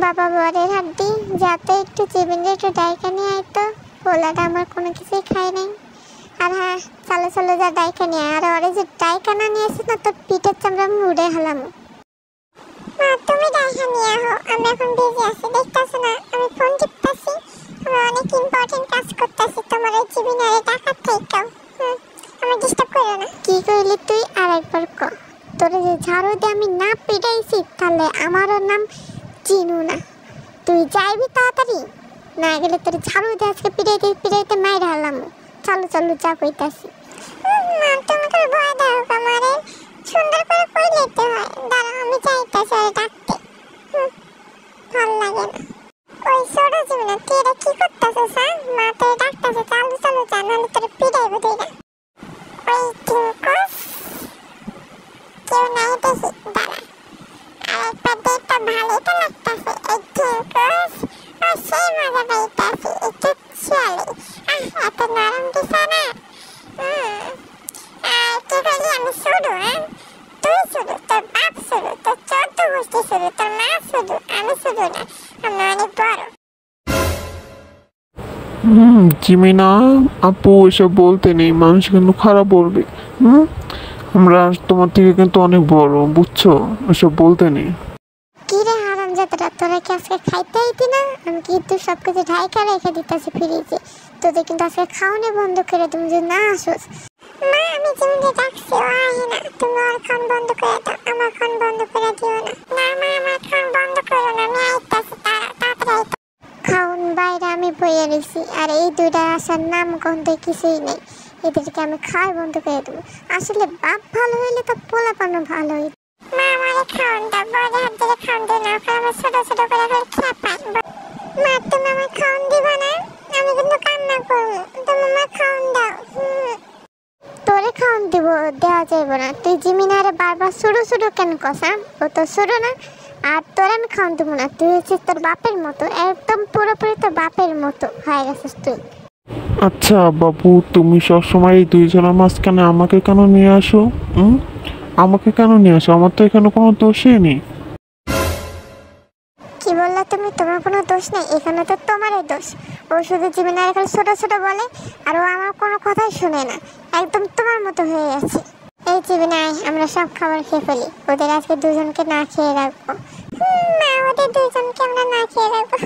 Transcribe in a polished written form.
বাবা বরের হাড্ডি যাতে একটু জীবনের একটু ডাইকা নিয়ে আইতো, পোলাটা আমার কোনো কিছুই খায় নাই। আর হ্যাঁ, চলো চলো যা ডাইকা নিয়ে, আর ওরে যে ডাইকা না নিয়ে আসিস না, তোর পিঠের চামড়া আমি উড়ে হলাম। তুমি ডাইকা নিয়ে আহো, আমি এখন বিজি আছি, দেখতেছো না আমি ফোন টিপতেছি, আমি অনেক ইম্পর্টেন্ট কাজ করতেছি, তোমার ওই জীবনের টাকা থেকেও আমি ডিস্টার্ব করো না। কি কইলি তুই আরেকবার ক? তোরে যে ঝাড়ু দিয়ে আমি না পিটাইছি, তাহলে আমারও নাম চিনু না। তুই যাইবি তাড়াতাড়ি, না গেলে তোর ঝাড়ু দিয়ে আজকে পিটাইতে পিটাইতে মাইরা হলাম। চলো চলো যা কইতাছি। তুমি করে ভয় দাও আমারে, সুন্দর করে কইলে তো হয়। দাঁড়া আমি যাইতাছি আর ডাকতে, ভালো লাগে না। ওই ছোট জীবনে তুই এটা কি করতেছিস? মা তোর ডাকতেছে, চালু চালু যা, নাহলে তোর পিটাইবো তুই। ওই টিঙ্কস কেউ নাই দেখি, দাঁড়া আরেকবার দেখতে ভালোই তো লাগতেছে। এই টিঙ্কস আর সেই মজা পাইতেছি, একটু চলে এত নরম দিছে না। আর কি বলি, আমি শুধু তুই শুধু, তোর বাপ শুধু, তোর চোদ্দ গোষ্ঠী শুধু, তোর মা শুধু, আমি শুধু না, আমি অনেক বড়। জিমিনা আপু এসব বলতে নেই, মানুষ কিন্তু খারাপ বলবে। আমরা তোমার থেকে কিন্তু অনেক বড়, বুঝছো? এসব বলতে নেই। কি রে হারামজাদারা, তোরা কি আজকে খাইতে আইতি না? আমি কিন্তু সবকিছু ঢাইকা রেখে দিতেছি ফ্রিজে, তোদের কিন্তু আজকে খাওয়ানো বন্ধ করে তুমি যদি না আসোস। মা আমি জিমিনে ডাকছি, ও আহে না, তুমি ওর খান বন্ধ করে দাও, আমার খান বন্ধ করে দিও না। না মা আমার খান বন্ধ করো না, আমি আইতাছি, তাড়াতাড়ি খাউন বাইরে আমি বইয়ে রয়েছি, আর এই দুইটা আসার নাম গন্ধ কিছুই নেই, এদেরকে আমি খাওয়াই বন্ধ করে দেবো। আসলে বাপ ভালো হইলে তো পোলাপানো ভালো হইত। মা আমারে খাওয়ান দাও, বড় হাত ধরে খাওয়ান দিও না, আমার ছোট ছোট করে খেয়ে পাই। মা তুমি আমার খাওয়ান দিবা না, আমি কিন্তু কান্না করবো, তুমি আমার খাওয়ান দাও। তোরে খাওয়ান দিব, দেওয়া যাইব না। তুই জিমিনারে বারবার শুরু শুরু কেন কষা? ও তো শুরু না, আর তোর আমি খাওয়ান দেবো না। তুই হচ্ছিস তোর বাপের মতো, একদম পুরোপুরি তোর বাপের মতো হয়ে গেছিস তুই। আচ্ছা বাবু, তুমি সবসময় এই দুইজনের মাঝখানে আমাকে কেন নিয়ে আসো? আমাকে কেন নিয়ে আসো? আমার তো এখানে কোনো দোষই নেই। কি বললা তুমি? তোমার কোনো দোষ নেই, এখানে তো তোমারই দোষ। ও শুধু জীবনের এখানে ছোট ছোট বলে, আর ও আমার কোনো কথাই শুনে না, একদম তোমার মতো হয়ে গেছে। এই জীবনে আমরা সব খাবার খেয়ে ফেলি, ওদের আজকে দুজনকে না খেয়ে রাখবো। মা ওদের দুজনকে আমরা না খেয়ে রাখবো।